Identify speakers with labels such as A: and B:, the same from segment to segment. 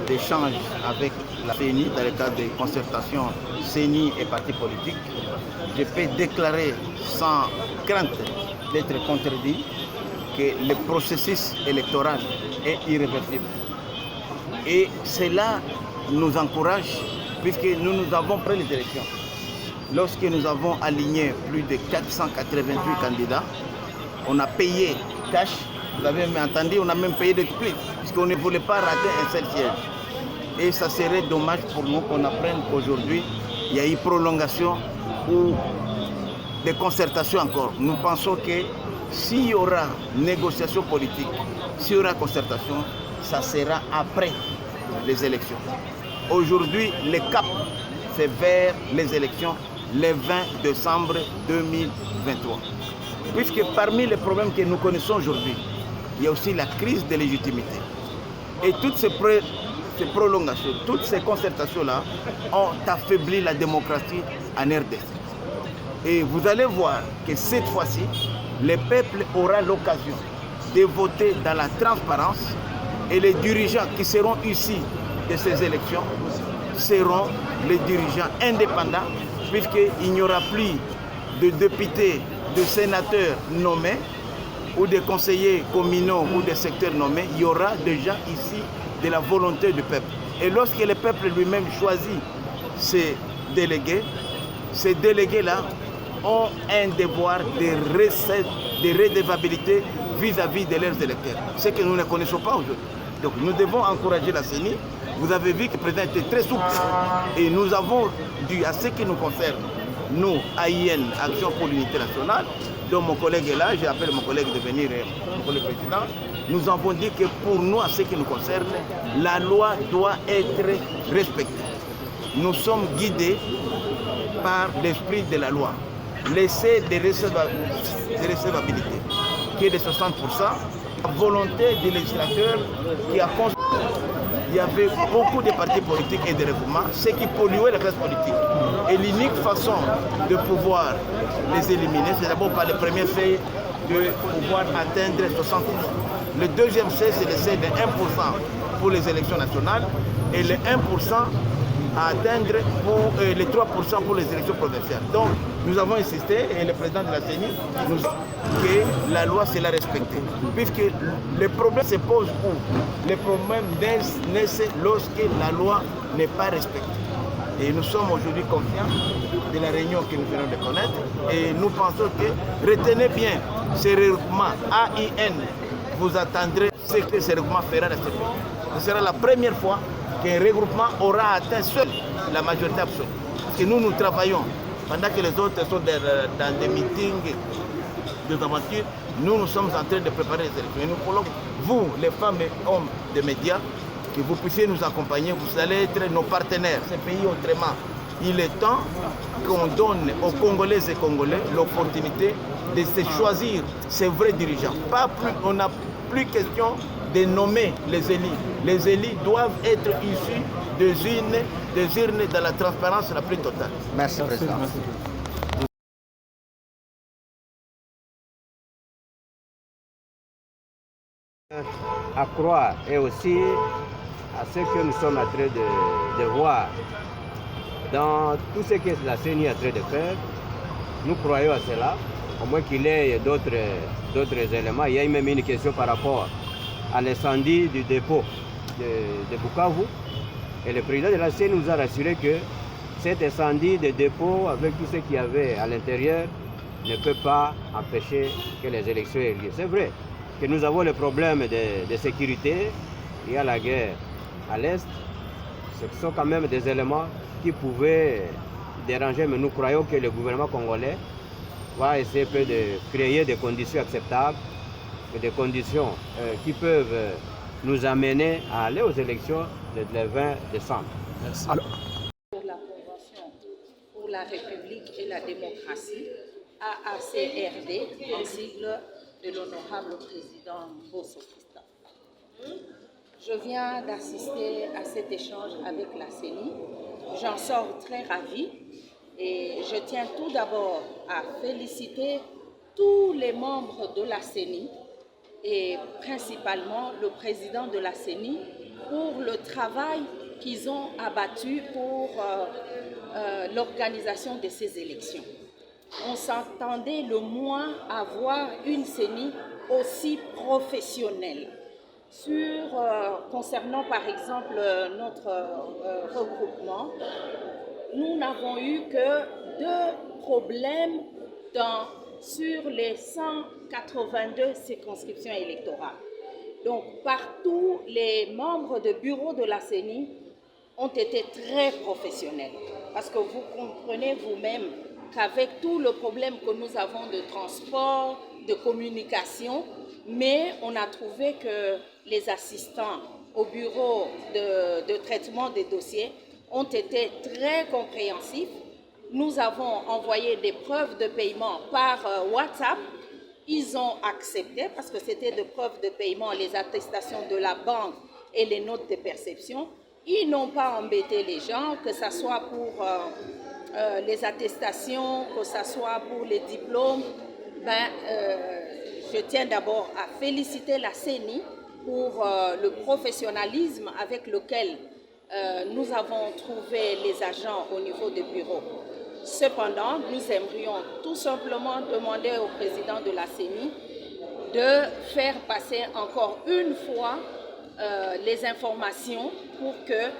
A: d'échanges avec la CENI dans le cadre des concertations CENI et partis politiques, je peux déclarer sans crainte d'être contredit que le processus électoral est irréversible. Et cela nous encourage puisque nous avons pris les élections. Lorsque nous avons aligné plus de 488 candidats, on a payé cash, vous avez entendu, on a même payé des splits, puisqu'on ne voulait pas rater un seul siège. Et ça serait dommage pour nous qu'on apprenne qu'aujourd'hui, il y a eu prolongation ou des concertations encore. Nous pensons que s'il y aura négociation politique, s'il y aura concertation, ça sera après les élections. Aujourd'hui, le cap, c'est vers les élections le 20 décembre 2023. Puisque parmi les problèmes que nous connaissons aujourd'hui, il y a aussi la crise de légitimité. Et toutes ces prolongations, toutes ces concertations-là ont affaibli la démocratie en RDC. Et vous allez voir que cette fois-ci, le peuple aura l'occasion de voter dans la transparence et les dirigeants qui seront issus de ces élections seront les dirigeants indépendants puisqu'il n'y aura plus de députés, de sénateurs nommés ou de conseillers communaux ou de secteurs nommés, il y aura des gens ici de la volonté du peuple. Et lorsque le peuple lui-même choisit ces délégués-là ont un devoir de redevabilité vis-à-vis de leurs électeurs, ce que nous ne connaissons pas aujourd'hui. Donc nous devons encourager la CENI. Vous avez vu que le président était très souple et nous avons dû, à ce qui nous concerne, nous, AIN, Action pour l'Unité Nationale, dont mon collègue est là, j'appelle mon collègue de venir pour le président, nous avons dit que pour nous, à ce qui nous concerne, la loi doit être respectée. Nous sommes guidés par l'esprit de la loi. L'essai de recevabilité, qui est de 60%, la volonté du législateur qui a construit. Il y avait beaucoup de partis politiques et de regroupements, ce qui polluait la classe politique. Et l'unique façon de pouvoir les éliminer, c'est d'abord par le premier fait de pouvoir atteindre 60%. Le deuxième fait, c'est l'essai de 1% pour les élections nationales et le 1% à atteindre pour les 3% pour les élections provinciales. Donc, nous avons insisté et le président de la CENI nous dit que la loi, c'est la respecter. Puisque le problème se pose où? Le problème naissent lorsque la loi n'est pas respectée. Et nous sommes aujourd'hui confiants de la réunion que nous venons de connaître et nous pensons que, retenez bien, ces regroupements AIN, vous attendrez ce que ces regroupements feront dans ce pays. Ce sera la première fois qu'un regroupement aura atteint seul la majorité absolue. Parce que nous travaillons, pendant que les autres sont dans des meetings, des aventures, nous sommes en train de préparer les élections. Et nous voulons, vous, les femmes et hommes des médias, que vous puissiez nous accompagner, vous allez être nos partenaires. Ce pays autrement, il est temps qu'on donne aux Congolaises et Congolais l'opportunité de se choisir ses vrais dirigeants. On n'a plus question de nommer les élus. Les élus doivent être issus des urnes dans la transparence la plus totale.
B: Merci, Président. À croire et aussi à ce que nous sommes en train de voir dans tout ce que la CENI est en train de faire. Nous croyons à cela, au moins qu'il y ait d'autres éléments. Il y a même une question par rapport à l'incendie du dépôt de Bukavu. Et le président de la CENI nous a rassuré que cet incendie de dépôt, avec tout ce qu'il y avait à l'intérieur, ne peut pas empêcher que les élections aient lieu. C'est vrai que nous avons le problème de sécurité, il y a la guerre à l'Est. Ce sont quand même des éléments qui pouvaient déranger, mais nous croyons que le gouvernement congolais va essayer de créer des conditions acceptables, des conditions qui peuvent nous amener à aller aux élections le 20 décembre.
C: Merci. Alors, pour la Convention pour la République et la démocratie, AACRD, en sigle de l'honorable président Bosso Christophe. Je viens d'assister à cet échange avec la CENI. J'en sors très ravie et je tiens tout d'abord à féliciter tous les membres de la CENI et principalement le président de la CENI pour le travail qu'ils ont abattu pour l'organisation de ces élections. On s'attendait le moins à voir une CENI aussi professionnelle. Concernant par exemple notre regroupement, nous n'avons eu que 2 problèmes sur les 182 circonscriptions électorales. Donc partout, les membres de bureau de la CENI ont été très professionnels. Parce que vous comprenez vous-même qu'avec tout le problème que nous avons de transport, de communication, mais on a trouvé que les assistants au bureau de traitement des dossiers ont été très compréhensifs. Nous avons envoyé des preuves de paiement par WhatsApp. Ils ont accepté parce que c'était des preuves de paiement, les attestations de la banque et les notes de perception. Ils n'ont pas embêté les gens, que ce soit pour les attestations, que ce soit pour les diplômes. Je tiens d'abord à féliciter la CENI pour le professionnalisme avec lequel nous avons trouvé les agents au niveau du bureau. Cependant, nous aimerions tout simplement demander au président de la CENI de faire passer encore une fois les informations pour que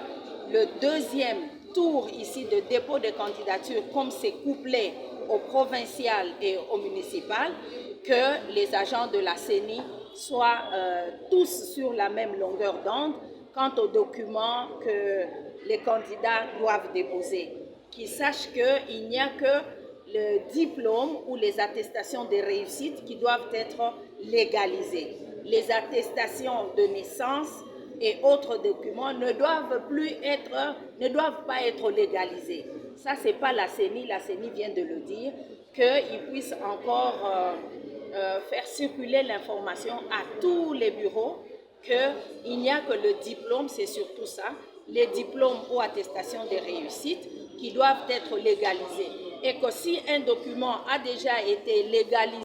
C: le 2e tour ici de dépôt de candidature, comme c'est couplé au provincial et au municipal, que les agents de la CENI soient tous sur la même longueur d'onde quant aux documents que les candidats doivent déposer. Qu'ils sachent qu'il n'y a que le diplôme ou les attestations de réussite qui doivent être légalisées. Les attestations de naissance et autres documents ne doivent pas être légalisés. Ça, ce n'est pas la CENI vient de le dire, qu'ils puissent encore faire circuler l'information à tous les bureaux qu'il n'y a que le diplôme, c'est surtout ça, les diplômes ou attestations de réussite qui doivent être légalisés. Et que si un document a déjà été légalisé,